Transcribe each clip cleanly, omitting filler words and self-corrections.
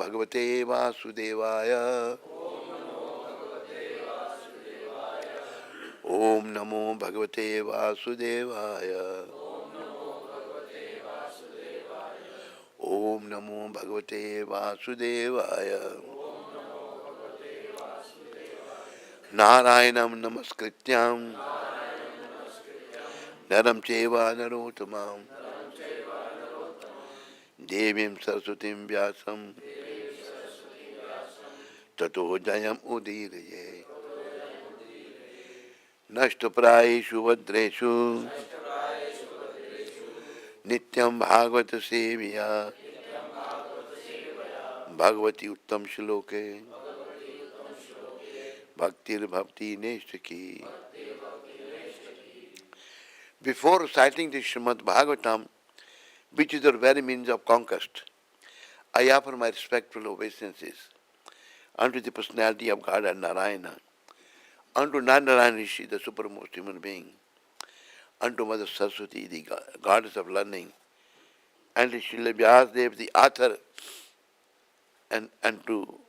भगवते वासुदेवाय। ओम नमो भगवते वासुदेवाय। ओम नमो भगवते वासुदेवाय। नारायणं नमस्कृत्यां नरं चैव नरोत्तमं देवीं सरस्वतीं व्यासं ततो जयम् उदीरये। नष्टप्रायेषु भद्रेषु नित्यं भागवत सेवया भगवती उत्तम श्लोके भक्तिर्भवति नैष्ठिकी। Before reciting the Srimad Bhagavatam, which is the very means of conquest, I offer my respectful obeisances unto the personality of God and Narayana, unto Narayana Rishi, the supermost human being, unto Mother Saraswati, the goddess of learning, and to Srila Vyasadeva, the author, and to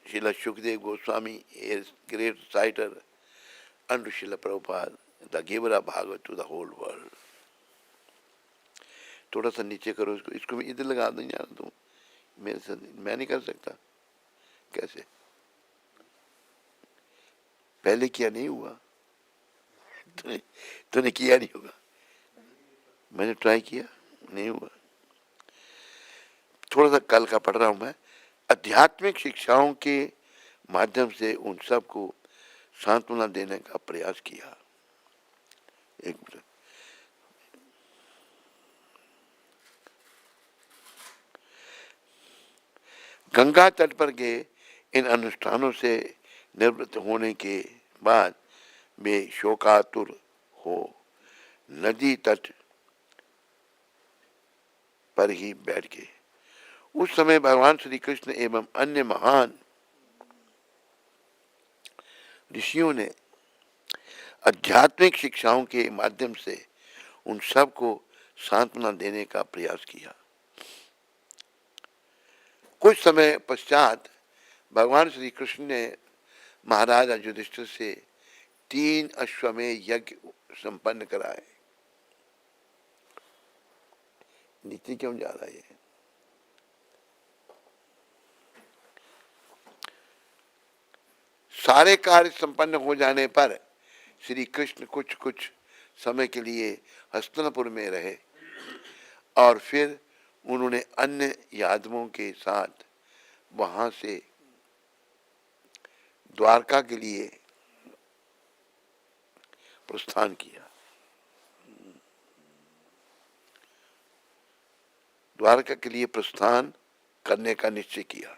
Srila Shukdev Goswami, his great reciter, and to Srila Prabhupada, the giver of Bhagavad to the whole world. थोड़ा सा नीचे करो इसको, इसको भी इधर लगा दो यार तुम, मेरे से मैं नहीं कर सकता। कैसे? पहले किया नहीं हुआ, तूने किया नहीं होगा, मैंने ट्राई किया नहीं हुआ। थोड़ा सा कल का पढ़ रहा हूं मैं। आध्यात्मिक शिक्षाओं के माध्यम से उन सबको सांत्वना देने का प्रयास किया। एक मिनट, गंगा तट पर गए इन अनुष्ठानों से निवृत्त होने के बाद वे शोकातुर हो नदी तट पर ही बैठ गए। उस समय भगवान श्री कृष्ण एवं अन्य महान ऋषियों ने आध्यात्मिक शिक्षाओं के माध्यम से उन सबको सांत्वना देने का प्रयास किया। कुछ समय पश्चात भगवान श्री कृष्ण ने महाराजा युधिष्ठिर से 3 अश्वमेध यज्ञ संपन्न कराए। नीचे क्यों जा रहा है? सारे कार्य संपन्न हो जाने पर श्री कृष्ण कुछ कुछ समय के लिए हस्तिनापुर में रहे और फिर उन्होंने अन्य यादवों के साथ वहां से द्वारका के लिए प्रस्थान किया। द्वारका के लिए प्रस्थान करने का निश्चय किया।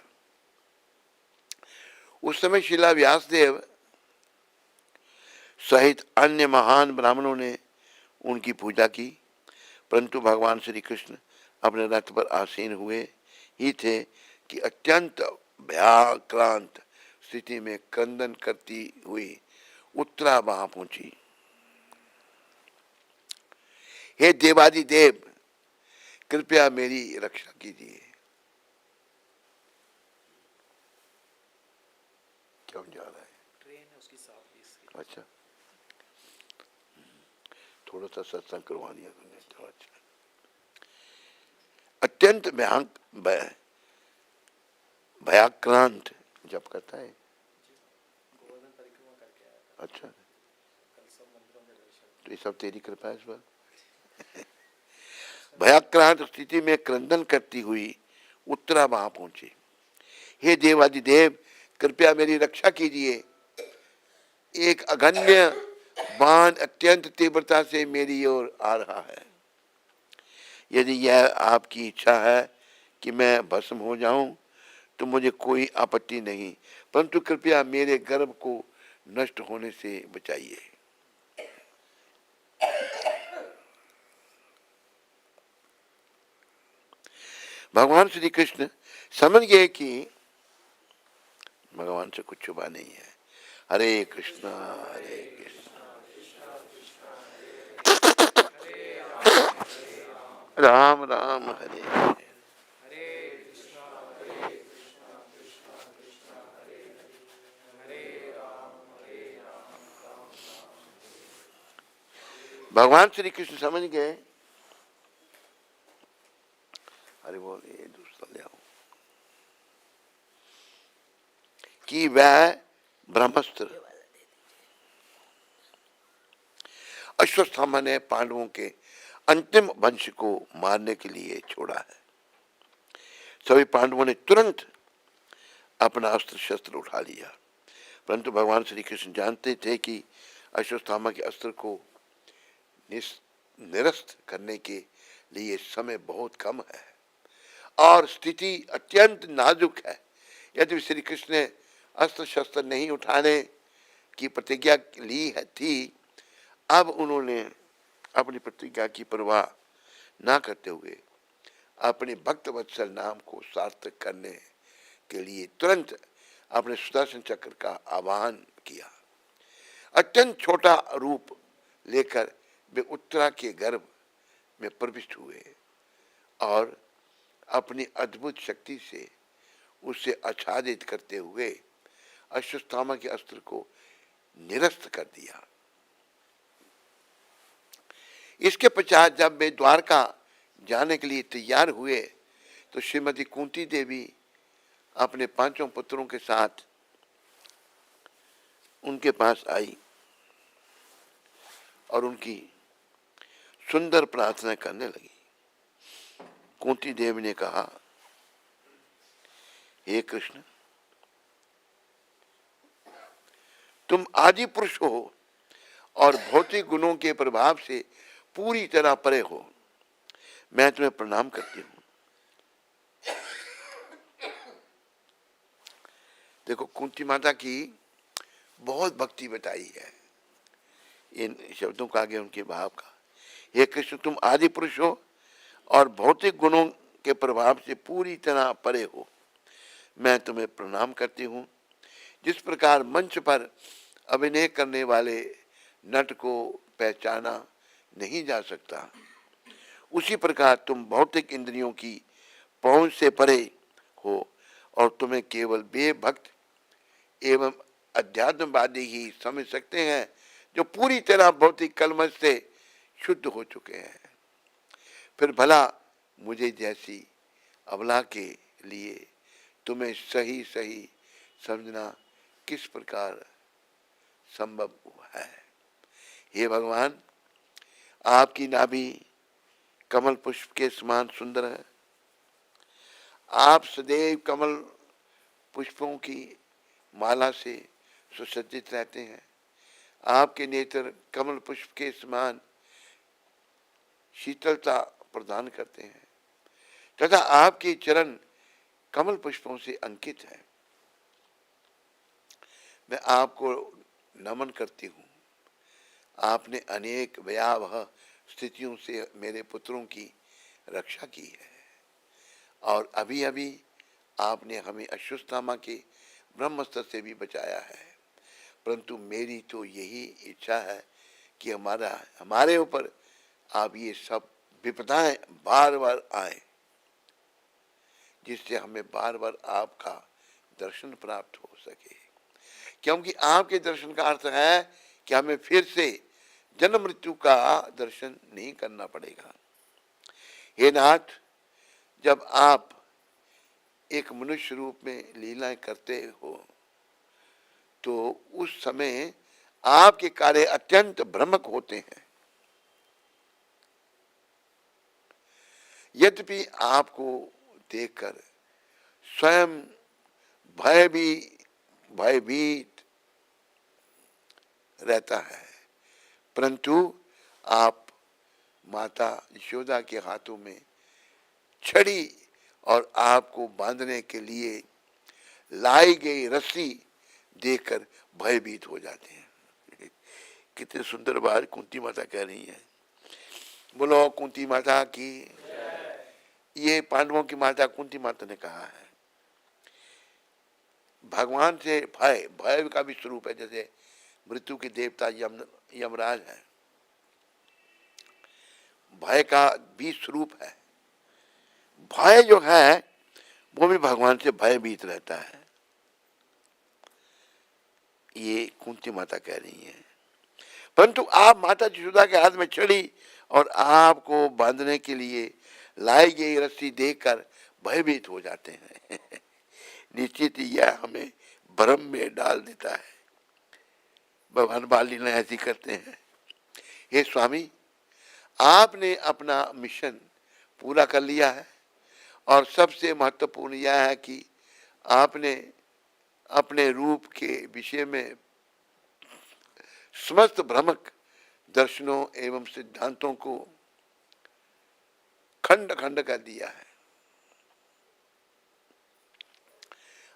उस समय शिला व्यासदेव सहित अन्य महान ब्राह्मणों ने उनकी पूजा की, परंतु भगवान श्री कृष्ण अपने रथ पर आसीन हुए ही थे कि अत्यंत भयाक्रांत स्थिति में क्रंदन करती हुई उत्तरा वहां पहुंची। हे देवादिदेव, कृपया मेरी रक्षा कीजिए। क्यों जा रहा है? ट्रेन है उसकी साफ। अच्छा, थोड़ा सा सत्संग करवा दिया तुमने तो अच्छा। अत्यंत भयाक्रांत जब करता है। अच्छा, तो ये सब तेरी कृपा है इस बार। भयाक्रांत स्थिति में क्रंदन करती हुई उत्तरा वहां पहुंची। हे देवादिदेव, कृपया मेरी रक्षा कीजिए। एक अगण्य बाण अत्यंत तीव्रता से मेरी ओर आ रहा है। यदि यह आपकी इच्छा है कि मैं भस्म हो जाऊं तो मुझे कोई आपत्ति नहीं, परंतु कृपया मेरे गर्भ को नष्ट होने से बचाइए। भगवान श्री कृष्ण समझ गए कि भगवान से कुछ छुपा नहीं है। हरे कृष्णा हरे कृष्णा राम राम हरे हरे। भगवान श्री कृष्ण समझ गए, अरे बोल ये दूसरा ले आओ, कि वह ब्रह्मास्त्र अश्वत्थामा ने पांडवों के अंतिम वंश को मारने के लिए छोड़ा है। सभी पांडवों ने तुरंत अपना अस्त्र शस्त्र उठा लिया, परंतु भगवान श्री कृष्ण जानते थे कि अश्वत्थामा के अस्त्र को निरस्त करने के लिए समय बहुत कम है और स्थिति अत्यंत नाजुक है। यदि श्री कृष्ण ने अस्त्र शस्त्र नहीं उठाने की प्रतिज्ञा ली थी, अब उन्होंने अपनी प्रतिज्ञा की परवाह न करते हुए अपने भक्त वत्सल नाम को सार्थक करने के लिए तुरंत अपने सुदर्शन चक्र का आह्वान किया। अत्यंत छोटा रूप लेकर वे उत्तरा के गर्भ में प्रविष्ट हुए और अपनी अद्भुत शक्ति से उसे आच्छादित करते हुए अश्वत्थामा के अस्त्र को निरस्त कर दिया। इसके पश्चात जब वे द्वारका जाने के लिए तैयार हुए तो श्रीमती कुंती देवी अपने पांचों पुत्रों के साथ उनके पास आई और उनकी सुंदर प्रार्थना करने लगी। कुंती देवी ने कहा, हे कृष्ण, तुम आदि पुरुष हो और भौतिक गुणों के प्रभाव से पूरी तरह परे हो। मैं तुम्हें प्रणाम करती हूं। देखो, कुंती माता की बहुत भक्ति बताई है इन शब्दों का आगे उनके भाव का। हे कृष्ण, तुम आदि पुरुष हो और भौतिक गुणों के प्रभाव से पूरी तरह परे हो। मैं तुम्हें प्रणाम करती हूँ। जिस प्रकार मंच पर अभिनय करने वाले नट को पहचाना नहीं जा सकता, उसी प्रकार तुम भौतिक इंद्रियों की पहुंच से परे हो और तुम्हें केवल वे भक्त एवं अध्यात्मवादी ही समझ सकते हैं जो पूरी तरह भौतिक कलमश से शुद्ध हो चुके हैं। फिर भला मुझे जैसी अबला के लिए तुम्हें सही सही समझना किस प्रकार संभव है। हे भगवान, आपकी नाभि कमल पुष्प के समान सुंदर है। आप सदैव कमल पुष्पों की माला से सुसज्जित रहते हैं। आपके नेत्र कमल पुष्प के समान शीतलता प्रदान करते हैं तथा आपके चरण कमल पुष्पों से अंकित है। मैं आपको नमन करती हूँ। आपने अनेक भयावह स्थितियों से मेरे पुत्रों की रक्षा की है और अभी अभी आपने हमें अश्वत्थामा के ब्रह्मास्त्र से भी बचाया है। परंतु मेरी तो यही इच्छा है कि हमारे ऊपर आप ये सब विपदाएं बार बार आए, जिससे हमें बार बार आपका दर्शन प्राप्त हो सके। क्योंकि आपके दर्शन का अर्थ है कि हमें फिर से जन्म मृत्यु का दर्शन नहीं करना पड़ेगा। हे नाथ, जब आप एक मनुष्य रूप में लीलाएं करते हो तो उस समय आपके कार्य अत्यंत भ्रामक होते हैं। यद्यपि आपको देखकर स्वयं भयभीत रहता है, परंतु आप माता यशोदा के हाथों में छड़ी और आपको बांधने के लिए लाई गई रस्सी देखकर भयभीत हो जाते हैं। कितने सुंदर बात कुंती माता कह रही हैं। बोलो कुंती माता की। ये पांडवों की माता कुंती माता ने कहा है। भगवान से भय का भी स्वरूप है। जैसे मृत्यु के देवता यमराज है, भय का भी स्वरूप है। भय जो है वो भी भगवान से भयभीत रहता है। ये कुंती माता कह रही है। परंतु आप माता यशोदा के हाथ में चढ़ी और आपको बांधने के लिए लाई गई रस्सी देखकर भयभीत हो जाते हैं। निश्चित ही यह हमें भ्रम में डाल देता है। भगवान बाल लीला ऐसी करते हैं। हे स्वामी, आपने अपना मिशन पूरा कर लिया है और सबसे महत्वपूर्ण यह है कि आपने अपने रूप के विषय में समस्त भ्रमक दर्शनों एवं सिद्धांतों को खंड खंड कर दिया है।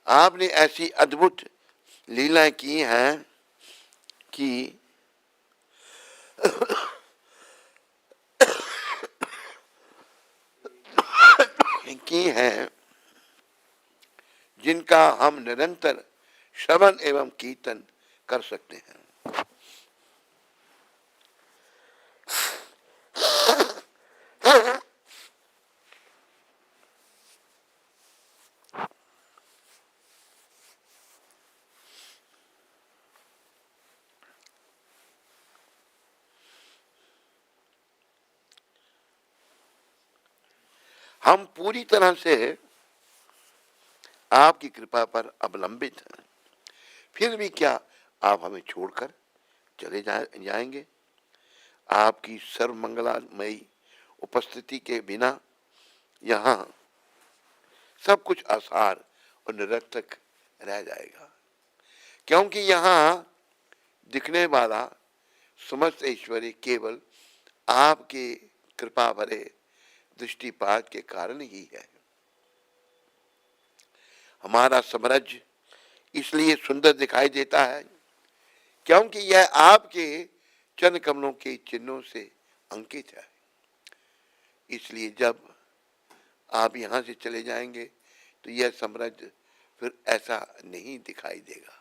आपने ऐसी अद्भुत लीलाएं की हैं की हैं जिनका हम निरंतर श्रवण एवं कीर्तन कर सकते हैं। हम पूरी तरह से आपकी कृपा पर अवलंबित हैं। फिर भी क्या आप हमें छोड़कर चले जाएंगे? आपकी सर्वमंगलामयी उपस्थिति के बिना यहाँ सब कुछ आसार और निरर्थक रह जाएगा, क्योंकि यहाँ दिखने वाला समस्त ऐश्वर्य केवल आपके कृपा भरे दृष्टिपात के कारण ही है। हमारा साम्राज्य इसलिए सुंदर दिखाई देता है क्योंकि यह आपके चरण कमलों के चिन्हों से अंकित है। इसलिए जब आप यहाँ से चले जाएंगे तो यह साम्राज्य फिर ऐसा नहीं दिखाई देगा।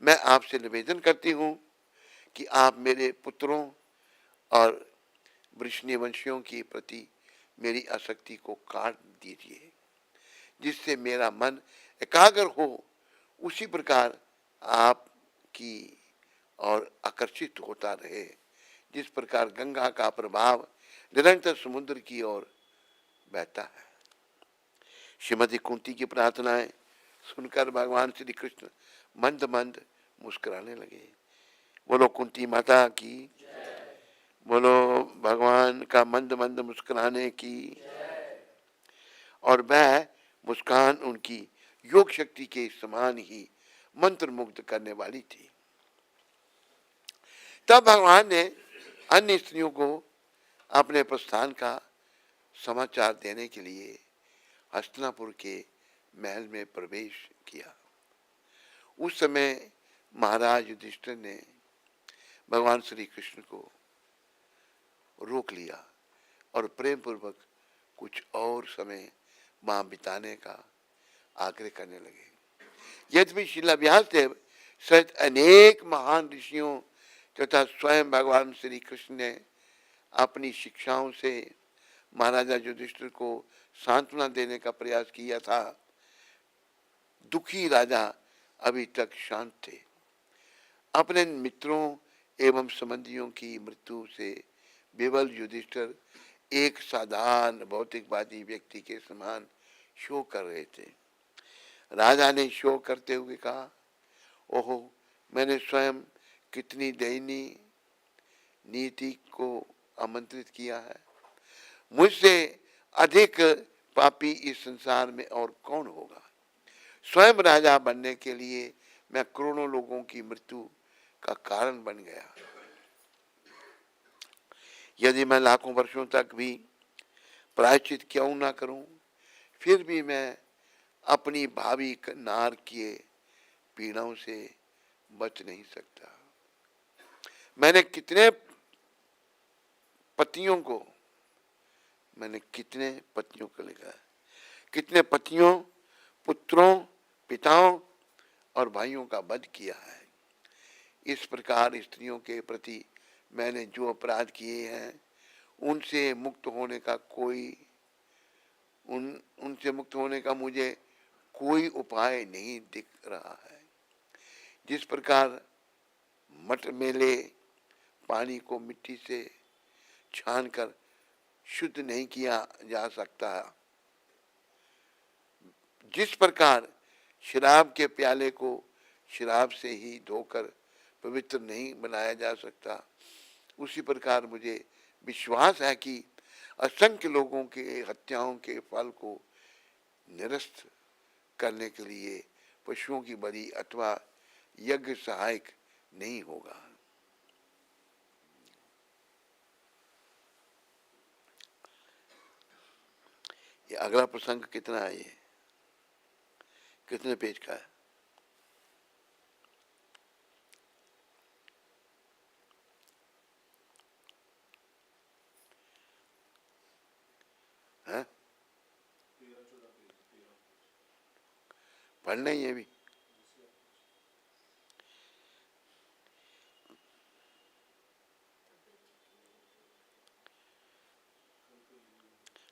मैं आपसे निवेदन करती हूँ कि आप मेरे पुत्रों और वृषणवंशियों के प्रति मेरी आसक्ति को काट दीजिए, जिससे मेरा मन एकाग्र हो उसी प्रकार आपकी और आकर्षित होता रहे, जिस प्रकार गंगा का प्रभाव निरंतर समुद्र की ओर बहता है। श्रीमती कुंती की प्रार्थनाएं सुनकर भगवान श्री कृष्ण मंद मंद मुस्कुराने लगे। बोलो कुंती माता की, बोलो भगवान का मंद मंद मुस्कुराने की। और वह मुस्कान उनकी योग शक्ति के समान ही मंत्र मुग्ध करने वाली थी। तब भगवान ने अन्य स्त्रियों को अपने प्रस्थान का समाचार देने के लिए हस्तिनापुर के महल में प्रवेश किया। उस समय महाराज युधिष्ठिर ने भगवान श्री कृष्ण को रोक लिया और प्रेम पूर्वक कुछ और समय वहां बिताने का आग्रह करने लगे। यद्यपि श्रील व्यासदेव सहित अनेक महान ऋषियों तथा स्वयं भगवान श्री कृष्ण ने अपनी शिक्षाओं से महाराजा युधिष्ठिर को सांत्वना देने का प्रयास किया था, दुखी राजा अभी तक शांत थे। अपने मित्रों एवं संबंधियों की मृत्यु से विवल युधिष्ठिर एक साधारण भौतिकवादी व्यक्ति के समान शोक कर रहे थे। राजा ने शोक करते हुए कहा, ओहो, मैंने स्वयं कितनी दयनीय नीति को आमंत्रित किया है। मुझसे अधिक पापी इस संसार में और कौन होगा। स्वयं राजा बनने के लिए मैं करोड़ों लोगों की मृत्यु का कारण बन गया। यदि मैं लाखों वर्षों तक भी प्रायश्चित क्यों ना करूं, फिर भी मैं अपनी भावी नार किए पीड़ाओं से बच नहीं सकता। मैंने कितने पतियों को लिखा है, कितने पतियों, पुत्रों, पिताओं और भाइयों का वध किया है। इस प्रकार स्त्रियों के प्रति मैंने जो अपराध किए हैं उनसे मुक्त होने का मुझे कोई उपाय नहीं दिख रहा है। जिस प्रकार मट मेले पानी को मिट्टी से छानकर शुद्ध नहीं किया जा सकता। जिस प्रकार शराब के प्याले को शराब से ही धोकर पवित्र नहीं बनाया जा सकता, उसी प्रकार मुझे विश्वास है कि असंख्य लोगों के हत्याओं के फल को निरस्त करने के लिए पशुओं की बलि अथवा यज्ञ सहायक नहीं होगा। ये अगला प्रसंग कितना है, ये कितने पेज का है? हैं? पढ़ना ही है भी।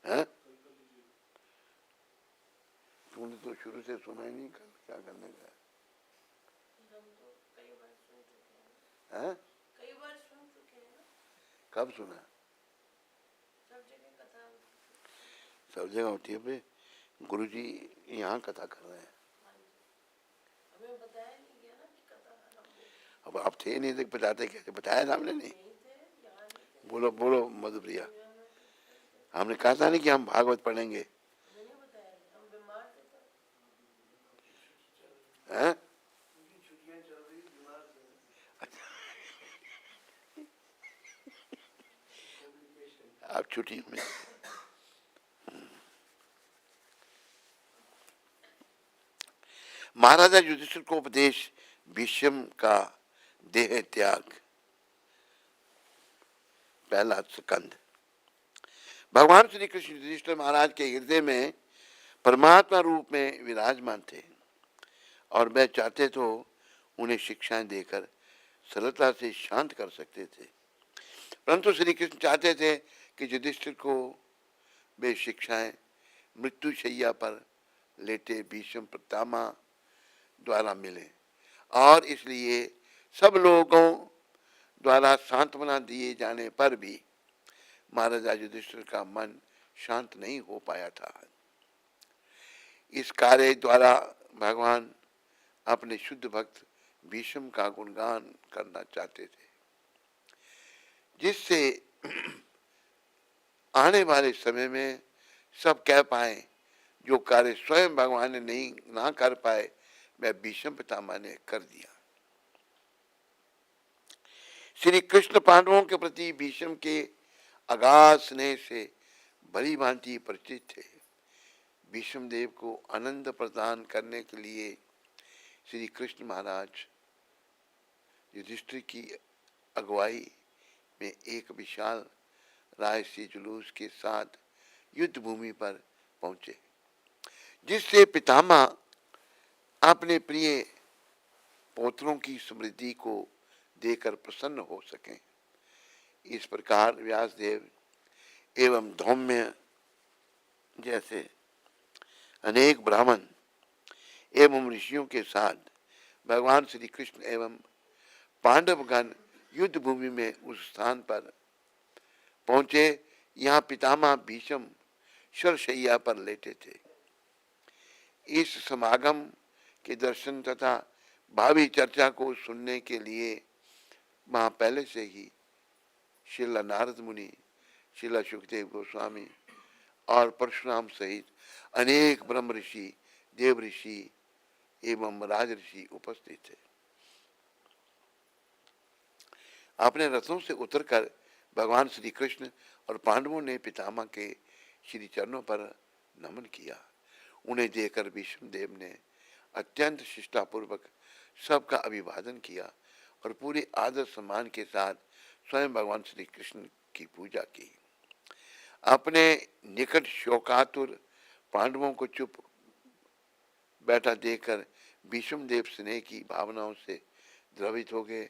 हैं? तुमने तो शुरू से सुना ही नहीं, कल क्या करने का है? कई बार सुन चुके हैं ना। कब सुना? सब जगह कथा सब जगह होती है भाई। गुरुजी यहाँ कथा कर रहे हैं। हमें बताया नहीं गया ना कि कथा आरंभ अब आप थे नहीं, तो बताते कैसे? बताया था हमने? नहीं। नहीं थे, यहाँ नहीं थे। बोलो बोलो मधुप्रिया, हमने कहा था नहीं कि हम भागवत पढ़ेंगे? हमें नहीं बताया, हम बीमार थे तब। हैं? आप छुट्टी में महाराजा युधिष्ठिर को उपदेश भीष्म का देह त्याग, पहला स्कंद। भगवान श्री कृष्ण युधिष्ठिर महाराज के हृदय में परमात्मा रूप में विराजमान थे और वह चाहते तो उन्हें शिक्षाएं देकर सरलता से शांत कर सकते थे, परंतु श्री कृष्ण चाहते थे कि युधिष्ठिर को वे शिक्षाएं मृत्यु शैया पर लेटे भीष्म पितामह द्वारा मिले, और इसलिए सब लोगों द्वारा सांत्वना दिए जाने पर भी महाराजा युधिष्ठिर का मन शांत नहीं हो पाया था। इस कार्य द्वारा भगवान अपने शुद्ध भक्त भीष्म का गुणगान करना चाहते थे, जिससे आने वाले समय में सब कह पाए जो कार्य स्वयं भगवान ने नहीं ना कर पाए वह भीष्म पितामह ने कर दिया। श्री कृष्ण पांडवों के प्रति भीष्म के अगाध स्नेह से भली भांति परिचित थे। भीष्म देव को आनंद प्रदान करने के लिए श्री कृष्ण महाराज युधिष्ठिर की अगुवाई में एक विशाल राजसी जुलूस के साथ युद्ध भूमि पर पहुंचे, जिससे पितामह अपने प्रिय पौत्रों की समृद्धि को देकर प्रसन्न हो सकें। इस प्रकार व्यासदेव एवं धौम्य जैसे अनेक ब्राह्मण एवं ऋषियों के साथ भगवान श्री कृष्ण एवं पांडवगण युद्ध भूमि में उस स्थान पर पहुंचे। यहाँ पितामह भीष्म शरशैया पर लेटे थे। इस समागम के दर्शन तथा भावी चर्चा को सुनने के लिए वहाँ पहले से ही श्रील नारद मुनि, श्रील सुखदेव गोस्वामी और परशुराम सहित अनेक ब्रह्म ऋषि, देव ऋषि एवं राज ऋषि उपस्थित थे। अपने रथों से उतरकर भगवान श्री कृष्ण और पांडवों ने पितामह के श्री चरणों पर नमन किया। उन्हें देखकर भीष्म देव ने अत्यंत शिष्टापूर्वक सबका अभिवादन किया और पूरे आदर सम्मान के साथ स्वयं भगवान श्री कृष्ण की पूजा की। अपने निकट शोकातुर पांडवों को चुप बैठा देखकर भीष्म देव स्नेह की भावनाओं से द्रवित हो गए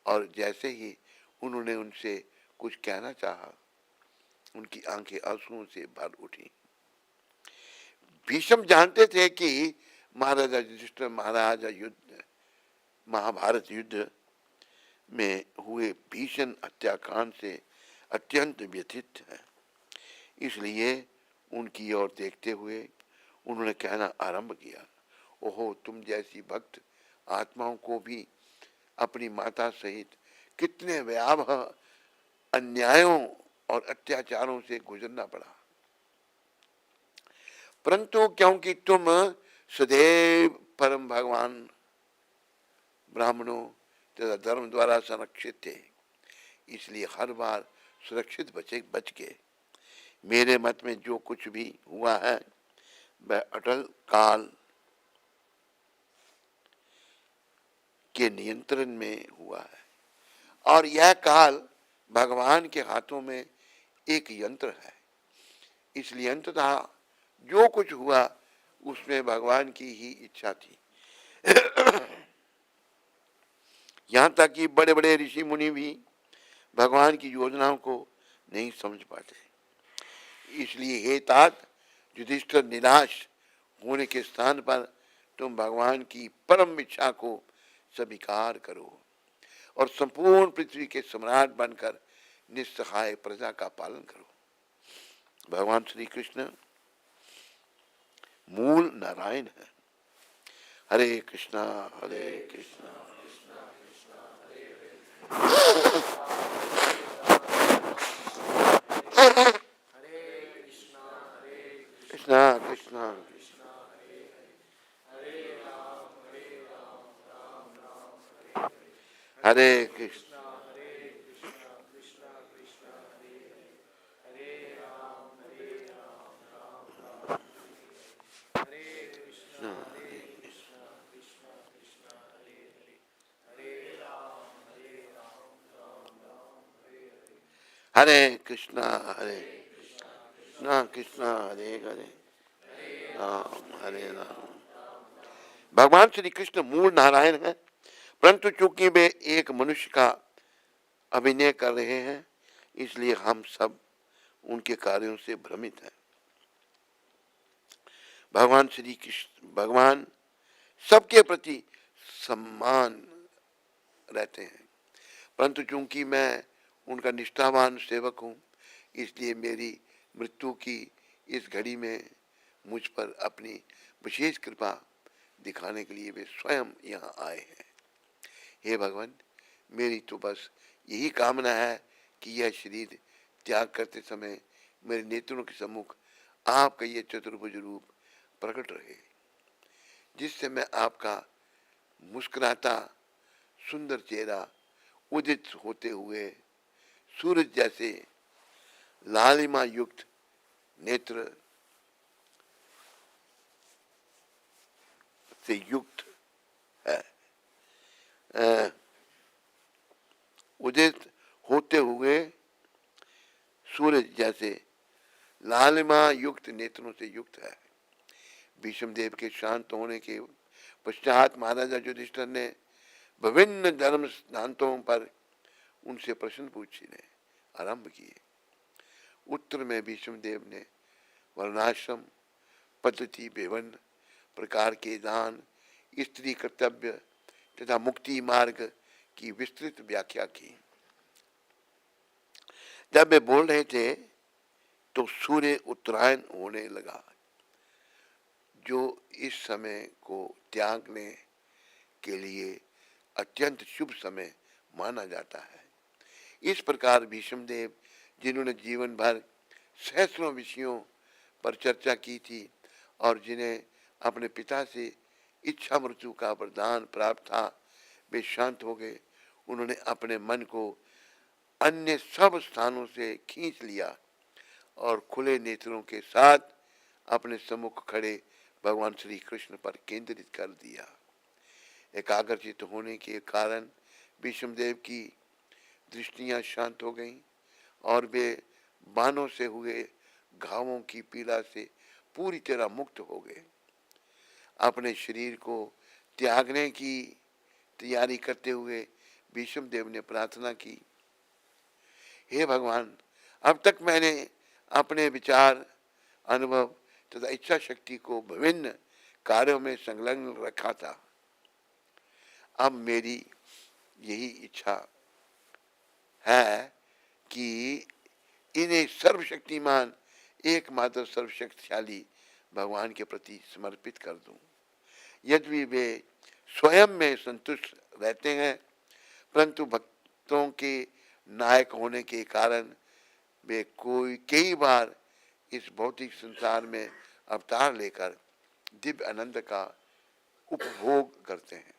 और जैसे ही उन्होंने उनसे कुछ कहना चाहा, उनकी आंखें आंसुओं से भर उठी। भीष्म जानते थे कि महाराजा युधिष्ठिर महाराजा युद्ध महाभारत युद्ध में हुए भीषण हत्याकांड से अत्यंत व्यथित है। इसलिए उनकी ओर देखते हुए उन्होंने कहना आरंभ किया, ओहो, तुम जैसी भक्त आत्माओं को भी अपनी माता सहित कितने भयावह अन्यायों और अत्याचारों से गुजरना पड़ा, परंतु क्योंकि तुम सदैव परम भगवान ब्राह्मणों तथा धर्म द्वारा संरक्षित थे, इसलिए हर बार सुरक्षित बच गए। मेरे मत में जो कुछ भी हुआ है वह अटल काल के नियंत्रण में हुआ है, और यह काल भगवान के हाथों में एक यंत्र है। इसलिए अंततः जो कुछ हुआ उसमें भगवान की ही इच्छा थी। यहाँ तक कि बड़े बड़े ऋषि मुनि भी भगवान की योजनाओं को नहीं समझ पाते। इसलिए हे तात, युधिष्ठिर, निराश होने के स्थान पर तुम भगवान की परम इच्छा को स्वीकार करो और संपूर्ण पृथ्वी के सम्राट बनकर निस्सहाय प्रजा का पालन करो। भगवान श्री कृष्ण मूल नारायण है। हरे कृष्णा हरे कृष्णा कृष्णा कृष्णा हरे कृष्ण हरे कृष्णा हरे कृष्णा कृष्णा हरे हरे राम हरे राम। भगवान श्री कृष्ण मूल नारायण है, परंतु चूंकि वे एक मनुष्य का अभिनय कर रहे हैं, इसलिए हम सब उनके कार्यों से भ्रमित हैं। भगवान श्री कृष्ण भगवान सबके प्रति सम्मान रहते हैं, परंतु चूंकि मैं उनका निष्ठावान सेवक हूँ, इसलिए मेरी मृत्यु की इस घड़ी में मुझ पर अपनी विशेष कृपा दिखाने के लिए वे स्वयं यहाँ आए हैं। हे भगवान, मेरी तो बस यही कामना है कि यह शरीर त्याग करते समय मेरे नेत्रों के सम्मुख आपका ये चतुर्भुज रूप प्रकट रहे, जिससे मैं आपका मुस्कुराता सुंदर चेहरा उदित होते हुए सूरज जैसे लालिमा युक्त नेत्र से युक्त है, उदित होते हुए सूरज जैसे लालिमा युक्त नेत्रों से युक्त है। भीष्म देव के शांत होने के पश्चात महाराजा युधिष्ठिर ने विभिन्न धर्म सिद्धांतों पर उनसे प्रश्न पूछने आरंभ किए। उत्तर में भीष्म देव ने वर्णाश्रम पद्धति, विभिन्न प्रकार के दान, स्त्री कर्तव्य तथा मुक्ति मार्ग की विस्तृत व्याख्या की। जब वे बोल रहे थे तो सूर्य उत्तरायण होने लगा, जो इस समय को त्यागने के लिए अत्यंत शुभ समय माना जाता है। इस प्रकार भीष्म देव, जिन्होंने जीवन भर सहस्रों विषयों पर चर्चा की थी और जिन्हें अपने पिता से इच्छा मृत्यु का वरदान प्राप्त था, वे शांत हो गए। उन्होंने अपने मन को अन्य सब स्थानों से खींच लिया और खुले नेत्रों के साथ अपने सम्मुख खड़े भगवान श्री कृष्ण पर केंद्रित कर दिया। एकाग्रचित होने के कारण भीष्मदेव की दृष्टियां शांत हो गईं और वे बाणों से हुए घावों की पीड़ा से पूरी तरह मुक्त हो गए। अपने शरीर को त्यागने की तैयारी करते हुए भीष्मदेव ने प्रार्थना की, हे भगवान, अब तक मैंने अपने विचार, अनुभव तथा इच्छा शक्ति को विभिन्न कार्यों में संलग्न रखा था। अब मेरी यही इच्छा है कि इन्हें सर्वशक्तिमान एकमात्र सर्वशक्तिशाली भगवान के प्रति समर्पित कर दूं। यद्यपि वे स्वयं में संतुष्ट रहते हैं, परंतु भक्तों के नायक होने के कारण वे कई बार इस भौतिक संसार में अवतार लेकर दिव्य आनंद का उपभोग करते हैं।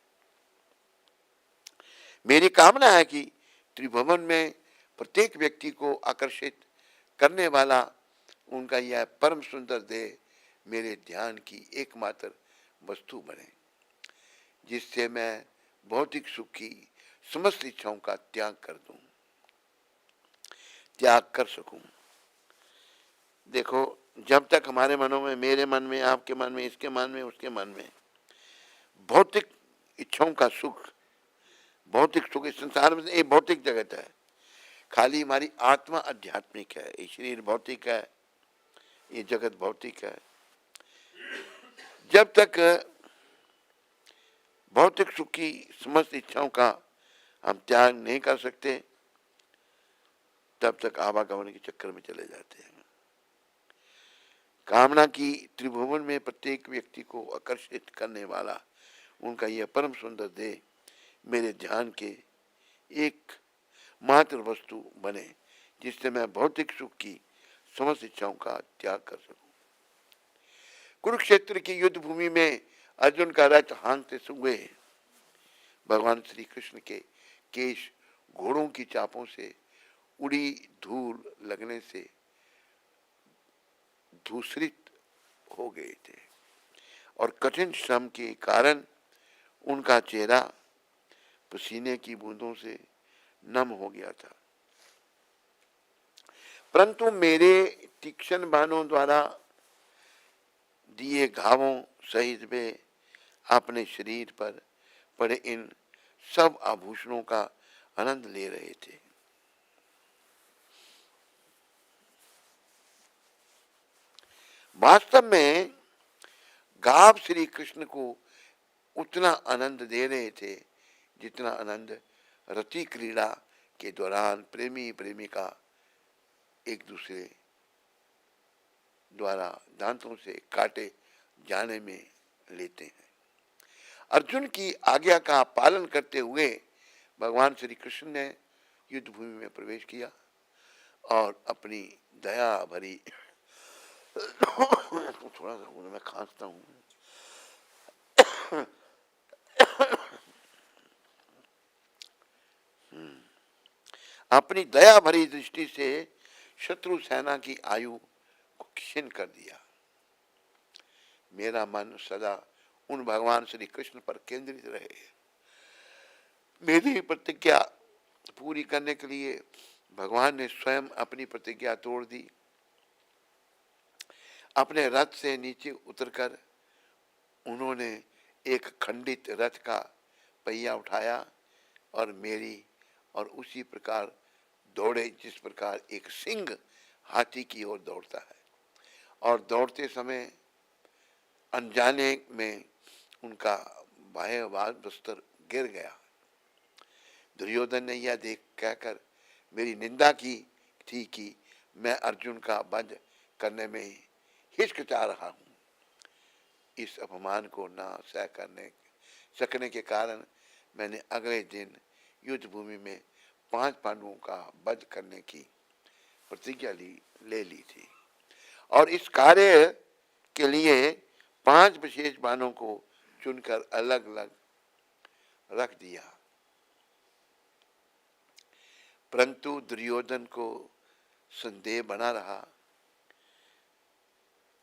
मेरी कामना है कि त्रिभुवन में प्रत्येक व्यक्ति को आकर्षित करने वाला उनका यह परम सुंदर देह मेरे ध्यान की एकमात्र वस्तु बने, जिससे मैं भौतिक सुख की समस्त इच्छाओं का त्याग कर सकूं। देखो, जब तक हमारे मनों में, मेरे मन में, आपके मन में, इसके मन में, उसके मन में भौतिक इच्छाओं का सुख, भौतिक सुख, इस संसार में एक भौतिक जगत है, खाली हमारी आत्मा आध्यात्मिक है, ये शरीर भौतिक है, ये जगत भौतिक है। जब तक भौतिक सुख की समस्त इच्छाओं का हम त्याग नहीं कर सकते, तब तक आवागमन के चक्कर में चले जाते हैं। कामना की त्रिभुवन में प्रत्येक व्यक्ति को आकर्षित करने वाला उनका यह परम सुंदर देह मेरे ध्यान के एक मात्र वस्तु बने, जिससे मैं भौतिक सुख की समस्त इच्छाओं का त्याग कर सकूं। कुरुक्षेत्र की युद्ध भूमि में अर्जुन का रथ हाँकते हुए भगवान श्री कृष्ण के केश घोड़ों की चापों से उड़ी धूल लगने से धूसरित हो गए थे और कठिन श्रम के कारण उनका चेहरा पसीने की बूंदों से नम हो गया था। परंतु मेरे तीक्ष्ण बाणों द्वारा दिए घावों सहित वे अपने शरीर पर पड़े इन सब आभूषणों का आनंद ले रहे थे। वास्तव में घाव श्री कृष्ण को उतना आनंद दे रहे थे जितना आनंद रति क्रीड़ा के दौरान प्रेमी प्रेमिका एक दूसरे द्वारा दांतों से काटे जाने में लेते हैं। अर्जुन की आज्ञा का पालन करते हुए भगवान श्री कृष्ण ने युद्ध भूमि में प्रवेश किया और अपनी दया भरी थोड़ा सा मैं खांसता हूँ। अपनी दया भरी दृष्टि से शत्रु सेना की आयु को क्षीण कर दिया। मेरा मन सदा उन भगवान श्री कृष्ण पर केंद्रित रहे। मेरी प्रतिज्ञा पूरी करने के लिए भगवान ने स्वयं अपनी प्रतिज्ञा तोड़ दी। अपने रथ से नीचे उतरकर उन्होंने एक खंडित रथ का पहिया उठाया और मेरी और उसी प्रकार दौड़े जिस प्रकार एक सिंह हाथी की ओर दौड़ता है, और दौड़ते समय अनजाने में उनका बाह्य वस्त्र गिर गया। दुर्योधन ने यह देख कहकर मेरी निंदा की थी कि मैं अर्जुन का वध करने में हिचकिचा रहा हूँ। इस अपमान को न सह सकने के कारण मैंने अगले दिन युद्ध भूमि में 5 पांडवों का वध करने की प्रतिज्ञा ले ली थी और इस कार्य के लिए 5 विशेष बाणों को चुनकर अलग अलग रख दिया। परंतु दुर्योधन को संदेह बना रहा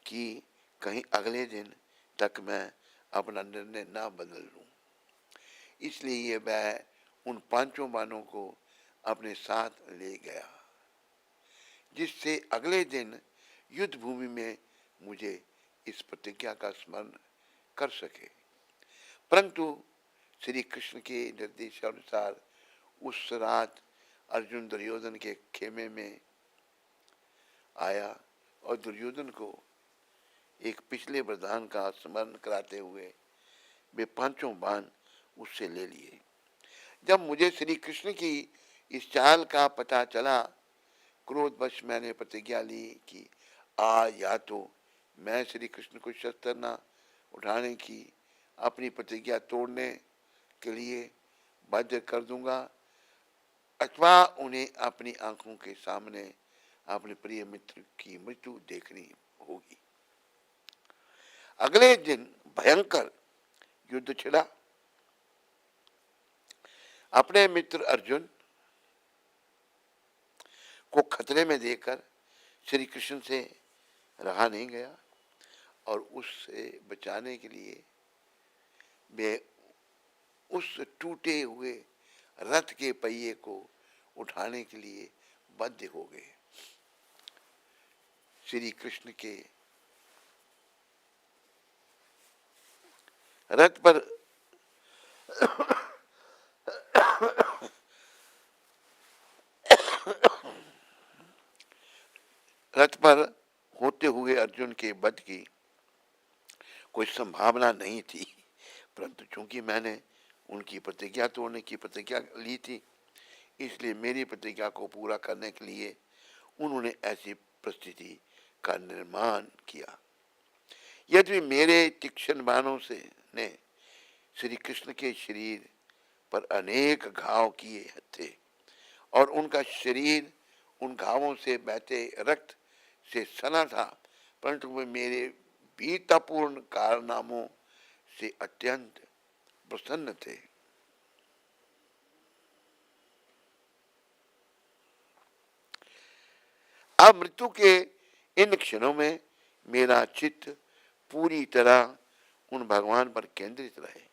कि कहीं अगले दिन तक मैं अपना निर्णय ना बदल लूं, इसलिए वह उन 5 बाणों को अपने साथ ले गया, जिससे अगले दिन युद्ध भूमि में मुझे इस प्रतिज्ञा का स्मरण कर सके। परंतु श्री कृष्ण के निर्देशानुसार उस रात अर्जुन दुर्योधन के खेमे में आया और दुर्योधन को एक पिछले वरदान का स्मरण कराते हुए वे 5 बाण उससे ले लिए। जब मुझे श्री कृष्ण की इस चाल का पता चला, क्रोधवश मैंने प्रतिज्ञा ली कि आज या तो मैं श्री कृष्ण को शस्त्र न उठाने की अपनी प्रतिज्ञा तोड़ने के लिए बाध्य कर दूंगा, अथवा उन्हें अपनी आंखों के सामने अपने प्रिय मित्र की मृत्यु देखनी होगी। अगले दिन भयंकर युद्ध छिड़ा। अपने मित्र अर्जुन को खतरे में देखकर श्री कृष्ण से रहा नहीं गया और उससे बचाने के लिए वे उस टूटे हुए रथ के पहिए को उठाने के लिए बाध्य हो गए। श्री कृष्ण के रथ पर होते हुए अर्जुन के वध की कोई संभावना नहीं थी, परंतु चूंकि मैंने उनकी प्रतिज्ञा तोड़ने की प्रतिज्ञा ली थी, इसलिए मेरी प्रतिज्ञा को पूरा करने के लिए उन्होंने ऐसी परिस्थिति का निर्माण किया। यदि मेरे तीक्ष्ण बाणों से ने श्री कृष्ण के शरीर पर अनेक घाव किए थे और उनका शरीर उन घावों से बहते रक्त से सना था, परंतु वे मेरे वीरतापूर्ण कारनामों से अत्यंत प्रसन्न थे। अब मृत्यु के इन क्षणों में मेरा चित्त पूरी तरह उन भगवान पर केंद्रित रहे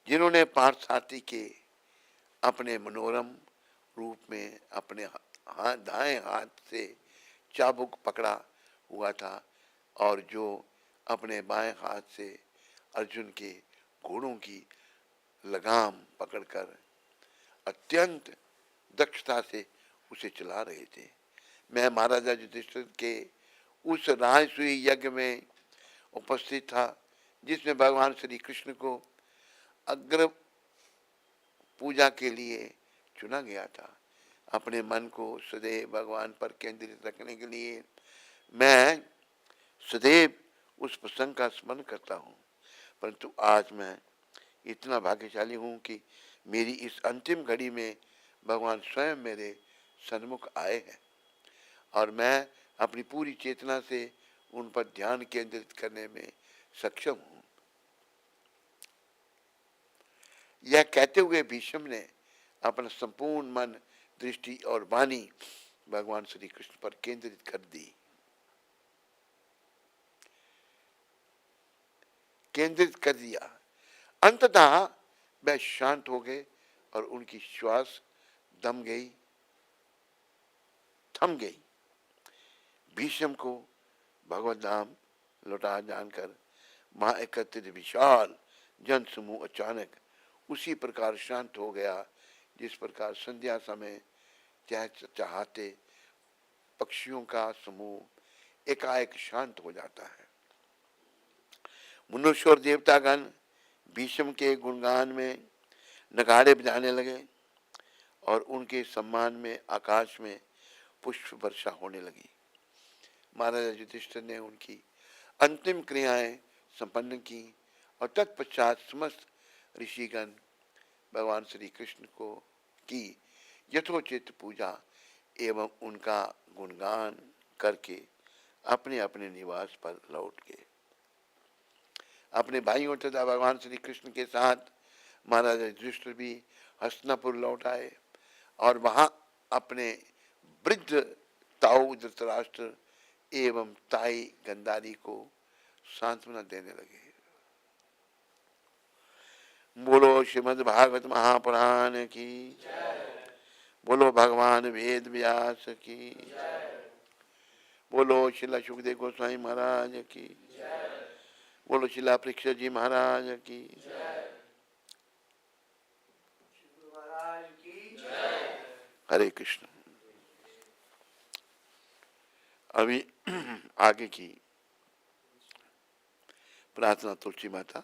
जिन्होंने पार्थसारथी के अपने मनोरम रूप में अपने दाएं हाथ से चाबुक पकड़ा हुआ था और जो अपने बाएं हाथ से अर्जुन के घोड़ों की लगाम पकड़कर अत्यंत दक्षता से उसे चला रहे थे। मैं महाराजा युधिष्ठिर के उस राजसूय यज्ञ में उपस्थित था जिसमें भगवान श्री कृष्ण को अग्र पूजा के लिए चुना गया था। अपने मन को सदैव भगवान पर केंद्रित रखने के लिए मैं सदैव उस प्रसंग का स्मरण करता हूँ, परंतु आज मैं इतना भाग्यशाली हूँ कि मेरी इस अंतिम घड़ी में भगवान स्वयं मेरे सन्मुख आए हैं और मैं अपनी पूरी चेतना से उन पर ध्यान केंद्रित करने में सक्षम हूँ। यह कहते हुए भीष्म ने अपना संपूर्ण मन, दृष्टि और वाणी भगवान श्री कृष्ण पर केंद्रित कर दी। केंद्रित कर दिया। अंततः वह शांत हो गए और उनकी श्वास थम गई। भीष्म को भगवत धाम लौटा जानकर वहां एकत्रित विशाल जन समूह अचानक उसी प्रकार शांत हो गया जिस प्रकार संध्या समय चहचहाते पक्षियों का समूह एकाएक शांत हो जाता है। मनुष्य और देवतागण भीष्म के गुणगान में नगाड़े बजाने लगे और उनके सम्मान में आकाश में पुष्प वर्षा होने लगी। महाराजा युधिष्ठिर ने उनकी अंतिम क्रियाएं संपन्न की और तत्पश्चात समस्त ऋषिगण भगवान श्री कृष्ण को की यथोचित पूजा एवं उनका गुणगान करके अपने अपने निवास पर लौट गए। अपने भाइयों तथा भगवान श्री कृष्ण के साथ महाराजा युधिष्ठिर भी हस्तिनापुर लौट आए और वहां अपने वृद्ध ताऊ धृतराष्ट्र एवं ताई गंधारी को सांत्वना देने लगे। बोलो श्रीमद् भागवत महापुराण की, बोलो भगवान वेद व्यास की, बोलो शिला सुखदेव गोस्वामी महाराज की, बोलो शिला परीक्षित जी महाराज की। हरे कृष्ण। अभी आगे की प्रार्थना तुलसी माता